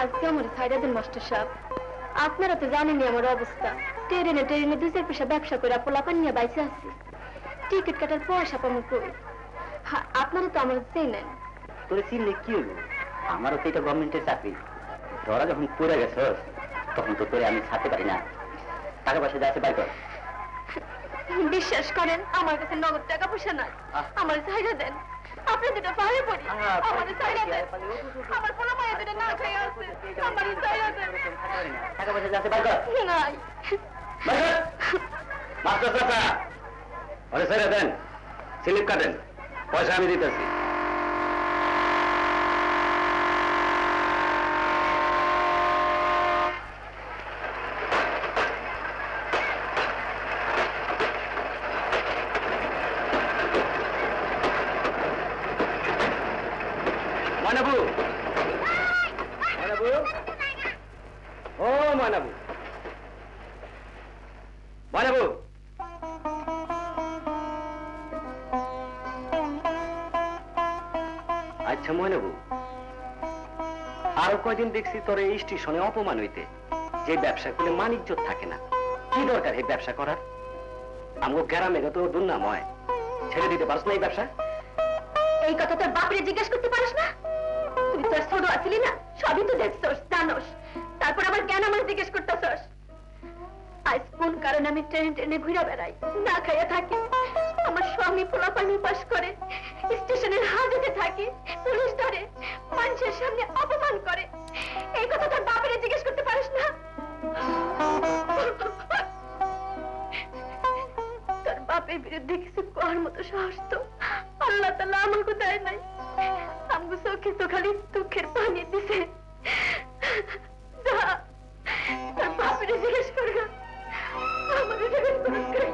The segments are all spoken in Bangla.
আজকে আমার ছাইড়া দেন মাস্টার সাহেব। আপনারা তো জানেনই আমার অবস্থা। ট্রেনে দু চার পয়সা ব্যবসা করে পোলাপান নিয়ে বাইচে আছি। টিকিট কাটার পয়সা পাবো কই? আপনারা তো আমার চেনেন। তোরে চিনলে কি হইব? আমারও তো এটা গভর্নমেন্টের চাকরি। তোরা যখন পড়ে গেছস তখন তো তোরে আমি ছাড়তে পারি না। টাকা পয়সা যাচ্ছে বাই কর। বিশ্বাস করেন আমার কাছে নগদ টাকা পয়সা নাই। আমার ছাইড়া দেন। আপনি দুটো পায়ে পড়ি। আমার ছাইড়া দেন। আমার পোলা মায়ের দুটো না খাই আছে। আমার ছাইড়া দেন। টাকা পয়সা যাচ্ছে বাই কর। নাই। মাস্টার চাচা ওরে ছেড়ে দেন, স্লিপ কাটেন, পয়সা আমি দিতেছি। ময়নাবু, ময়নাবু, ও ময়নাবু, ময়নাবু, আচ্ছা ময়নাবু, আরো কয়দিন দেখছি তোর এই স্টেশনে অপমান হইতে। যে ব্যবসা করলে মানিজ্য থাকে না, কি দরকার এই ব্যবসা করার? আমগো গ্রামে তো দুর্নাম হয়, ছেড়ে দিতে পারছ না এই ব্যবসা? এই কথা তোর বাপরে জিজ্ঞেস করতে পারিস না? তুই তোর ছোট আছিলি না, সবই তো দেখছস, জানোস, তারপর আবার কেন আমার জিজ্ঞেস করতেছস? আজ কোন কারণে আমি ট্রেনে ঘুরে বেড়াই, না খাইয়া থাকি, আমার স্বামী পোলাপানি পাস করে, স্টেশনের হাজতে থাকি, পুলিশ ধরে, মানুষের সামনে অপমান করে, এই কথা তোর বাপরে জিজ্ঞেস করতে পারিস না? তোর বাপের বিরুদ্ধে কিছু করার মতো সাহস তো আল্লাহ তাআলা আমাকে দেয় নাই। আমাকে চোখে তো খালি দুঃখের পানি দিছে। যা তোর বাপরে জিজ্ঞেস করগা, আমাকে জিজ্ঞেস করগা।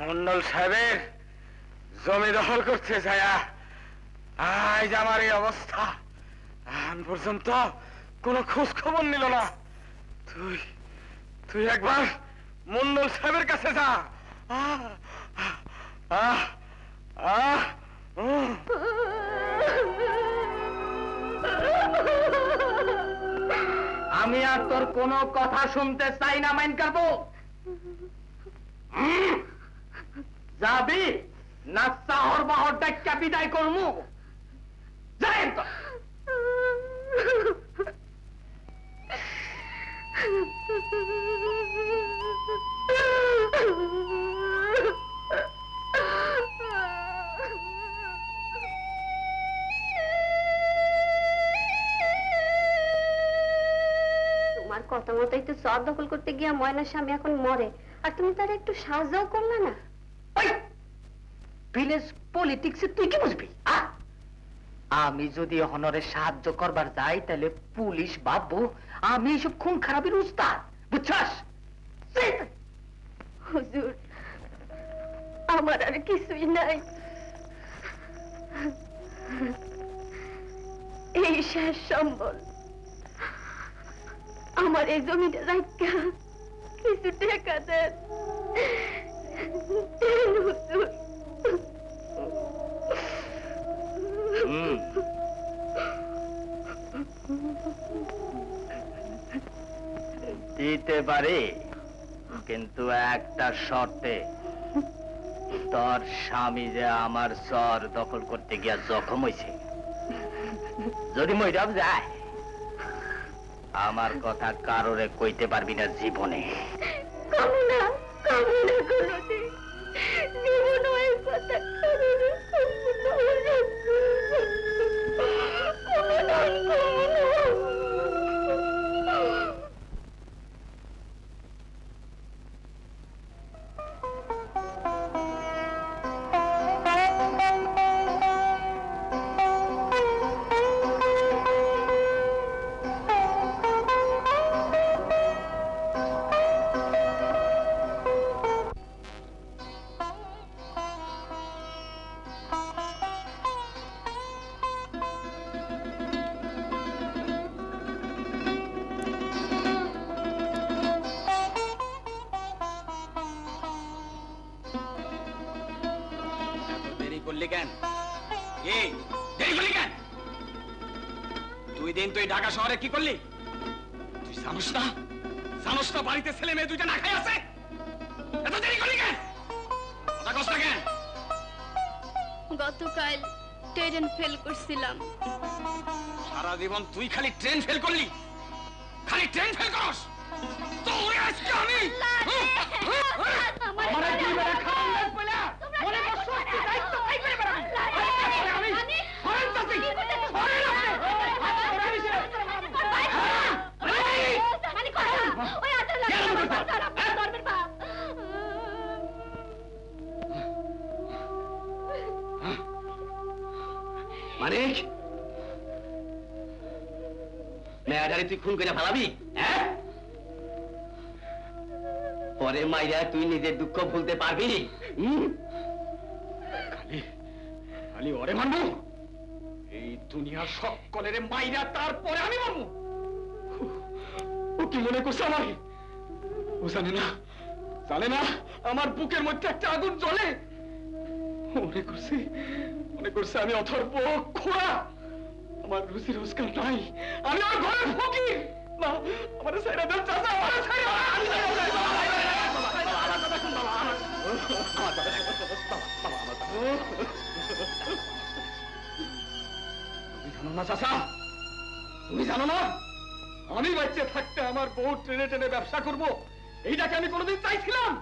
মন্ডল সাহেবের জমি দখল করতে ছায়া আজ আমার এই অবস্থা। এখন পর্যন্ত কোনো খোঁজ খবর নিল না। তুই একবার মন্ডল সাহেবের কাছে যা। আমি আর তোর কোনো কথা শুনতে চাই না, মাইন করবো। যাবি না চাহর বাহর ডাক্কা বিদায় করমু? যাই তো। তোমার কথা মতোই তো চর দখল করতে গিয়া ময়নার স্বামী এখন মরে, আর তুমি তার একটু সাহায্যও করলে না। ভিলেজ পলিটিক্সে তুই কি বুঝবি? আমি যদি হনরে সাহায্য করবার যাই তাহলে পুলিশ ভাববো আমি এইসব খুন খারাপের উস্তাদ, বুঝছস? হুজুর, আমার আর কিছুই নাই, এই শেষ সম্বল। আমার এই জমিটা রাখা কিছু টাকা দেন হুজুর। দিতে পারি, কিন্তু একটা শর্তে। তোর স্বামী যে আমার চর দখল করতে গিয়া জখম হয়েছে, যদি মইরাব যায় আমার কথা কারোরে কইতে পারবি না জীবনে। কামনা কামনা কোনদিন জীবন ওই কথা কারোরে করলি কেন? এই দেরি করলি কেন? 2 দিন তুই ঢাকা শহরে কি করলি? তুই জানোস না বাড়িতে ছেলে মেয়ে দুইটা না খাই আছে? এত দেরি করলি কেন? কথা কষ্ট কেন? গতকাল ট্রেন ফেল করছিলাম। সারা জীবন তুই খালি ট্রেন ফেল করলি, খালি ট্রেন ফেল করস। তোরে আজকে আমি আমার দুই বেলা খাওয়ার লাগ পয়লা মনে কষ্ট দায়িত্ব ভাই করে বেড়া আমি হরেন তাতে হরেন মানে কথা ওই আদর লাগে ধর্মের বাপ। মানিক, মেয়াদারে তুই খুন করে ফেলাবি? হ্যাঁ, পরে মাইরা তুই নিজের দুঃখ ভুলতে পারবি? খালি ওরে মানবো? এই দুনিয়ার সকলের মাইরা তারপরে আমি মানবো? ও কি মনে করছে আমাকে? ও জানে না আমার বুকের মধ্যে একটা আগুন জ্বলে। মনে করছে আমি অথর্ব খোড়া, আমার রুচি রোজগার নাই, আমি আমার ঘরের ফকির। না, আমার সাইরা দেন চাচা, আমার সাইরা তুমি জানো না আমি বাচ্চা থাকতে আমার বউ ট্রেনে ট্রেনে ব্যবসা করব, এইটাকে আমি কোনোদিন চাইছিলাম?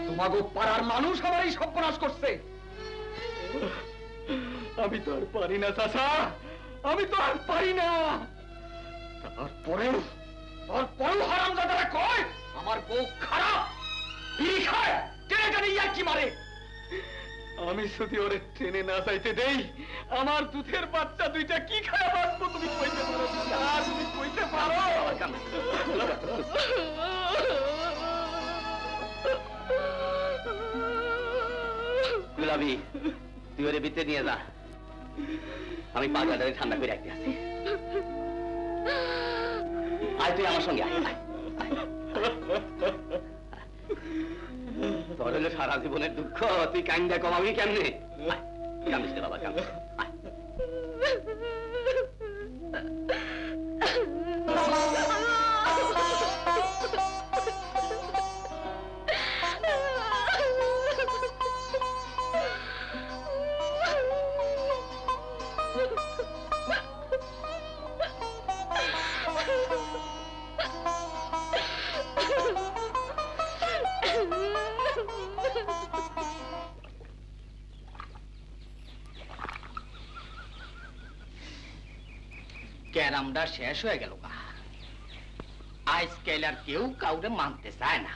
তোমাকে পাড়ার মানুষ আমার এই সর্বনাশ করছে। আমি তো আর পারি না চাচা, আমি তো আর পারি না। তারপরেও হারামজাদারা কয় আমার বউ খারাপ, বিড়ি খায়, টেনে টেনে ইয়ার্কি মারে। আমি যদি ওরে ট্রেনে না যাইতে দেই, আমার দুধের বাচ্চা দুইটা কি খায় বাঁচবো? তুমি কইতে পারো? তুমি কইতে পারো? গুলাবি, তুই ওরে ভিতরে নিয়ে যা, আমি পাগলাটারে ঠান্ডা করে রাখতে আসি। আয় তুই আমার সঙ্গে আয়। তোর হলো সারা জীবনের দুঃখ, তুই কান্দা কমাবি কেমনে? কান্দিস না বাবা, কান্দিস। ক্যারামটা শেষ হয়ে গেল, আজকাল আর কেউ কাউরে মানতে চায় না।